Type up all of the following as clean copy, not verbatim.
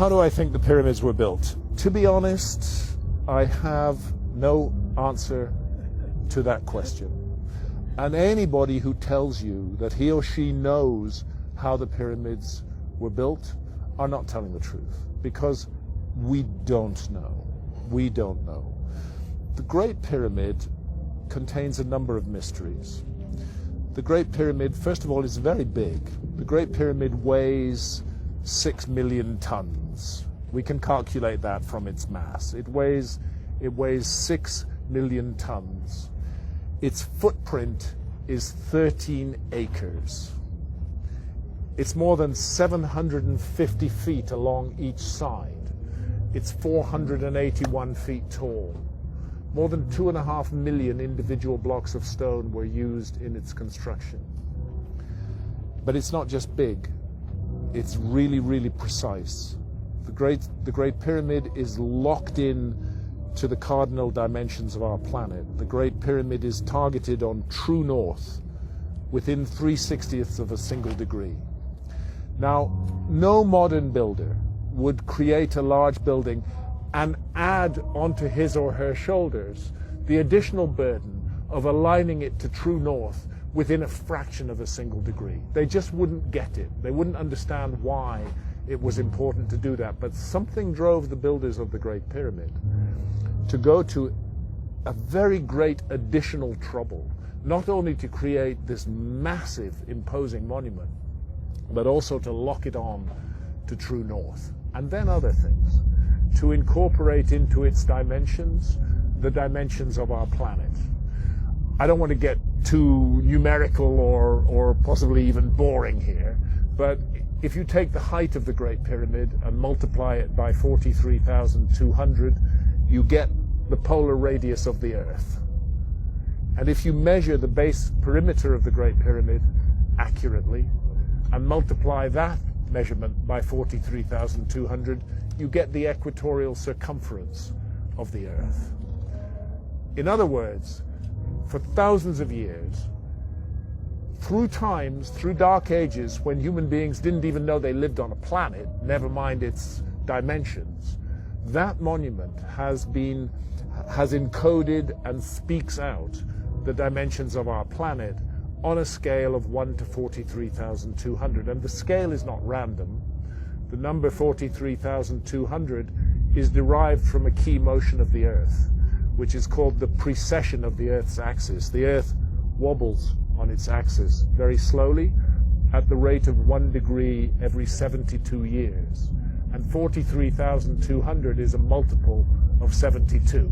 How do I think the pyramids were built? To be honest, I have no answer to that question. And anybody who tells you that he or she knows how the pyramids were built are not telling the truth, because we don't know. We don't know. The Great Pyramid contains a number of mysteries. The Great Pyramid, first of all, is very big. The Great Pyramid weighs 6 million tons. We can calculate that from its mass. It weighs 6 million tons. Its footprint is 13 acres. It's more than 750 feet along each side. It's 481 feet tall. More than 2.5 million individual blocks of stone were used in its construction. But it's not just big, it's really, really precise. The Great Pyramid is locked in to the cardinal dimensions of our planet. The Great Pyramid is targeted on true north within 3/60ths of a single degree. Now, no modern builder would create a large building and add onto his or her shoulders the additional burden of aligning it to true north within a fraction of a single degree. They just wouldn't get it. They wouldn't understand why it was important to do that. But something drove the builders of the Great Pyramid to go to a very great additional trouble, not only to create this massive, imposing monument, but also to lock it on to true north. And then other things, to incorporate into its dimensions the dimensions of our planet. I don't want to get too numerical or possibly even boring here, but if you take the height of the Great Pyramid and multiply it by 43,200, you get the polar radius of the Earth. And if you measure the base perimeter of the Great Pyramid accurately and multiply that measurement by 43,200, you get the equatorial circumference of the Earth. In other words, for thousands of years, through times, through dark ages, when human beings didn't even know they lived on a planet, never mind its dimensions, that monument has encoded and speaks out the dimensions of our planet on a scale of 1 to 43,200. And the scale is not random. The number 43,200 is derived from a key motion of the Earth, which is called the precession of the Earth's axis. The Earth wobbles on its axis very slowly at the rate of 1 degree every 72 years. And 43,200 is a multiple of 72.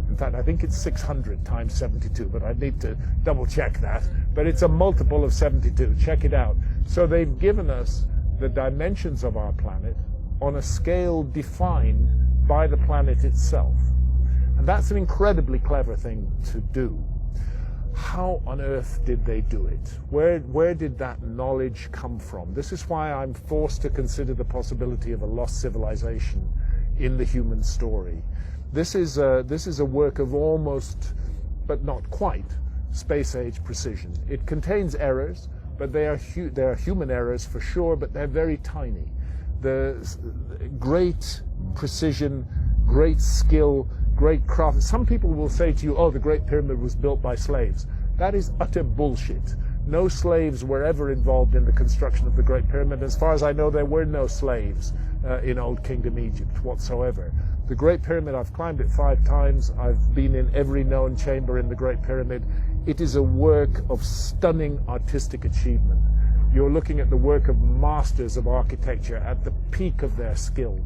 In fact, I think it's 600 times 72, but I need to double check that. But it's a multiple of 72. Check it out. So they've given us the dimensions of our planet on a scale defined by the planet itself. And that's an incredibly clever thing to do. How on earth did they do it? Where did that knowledge come from? This is why I'm forced to consider the possibility of a lost civilization in the human story. This is a work of almost, but not quite, space-age precision. It contains errors, but they are human errors for sure, but they're very tiny. The great precision, great skill, great craft. Some people will say to you, oh, the Great Pyramid was built by slaves. That is utter bullshit. No slaves were ever involved in the construction of the Great Pyramid. As far as I know, there were no slaves in Old Kingdom Egypt whatsoever. The Great Pyramid, I've climbed it 5 times. I've been in every known chamber in the Great Pyramid. It is a work of stunning artistic achievement. You're looking at the work of masters of architecture at the peak of their skill.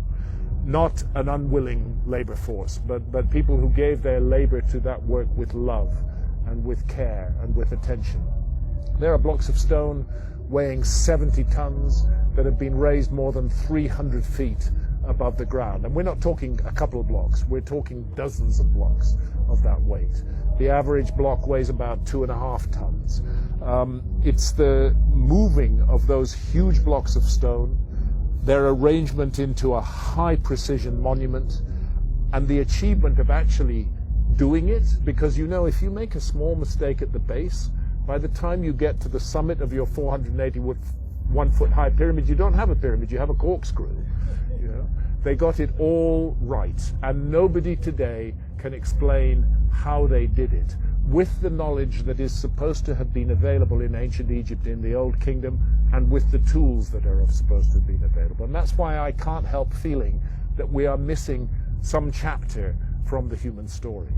Not an unwilling labor force, but people who gave their labor to that work with love and with care and with attention. There are blocks of stone weighing 70 tons that have been raised more than 300 feet above the ground. And we're not talking a couple of blocks, we're talking dozens of blocks of that weight. The average block weighs about 2.5 tons. It's the moving of those huge blocks of stone, their arrangement into a high precision monument, and the achievement of actually doing it, because you know if you make a small mistake at the base, by the time you get to the summit of your 481 foot high pyramid, you don't have a pyramid, you have a corkscrew. They got it all right, and nobody today can explain how they did it with the knowledge that is supposed to have been available in ancient Egypt in the Old Kingdom, and with the tools that are supposed to have been available. And that's why I can't help feeling that we are missing some chapter from the human story.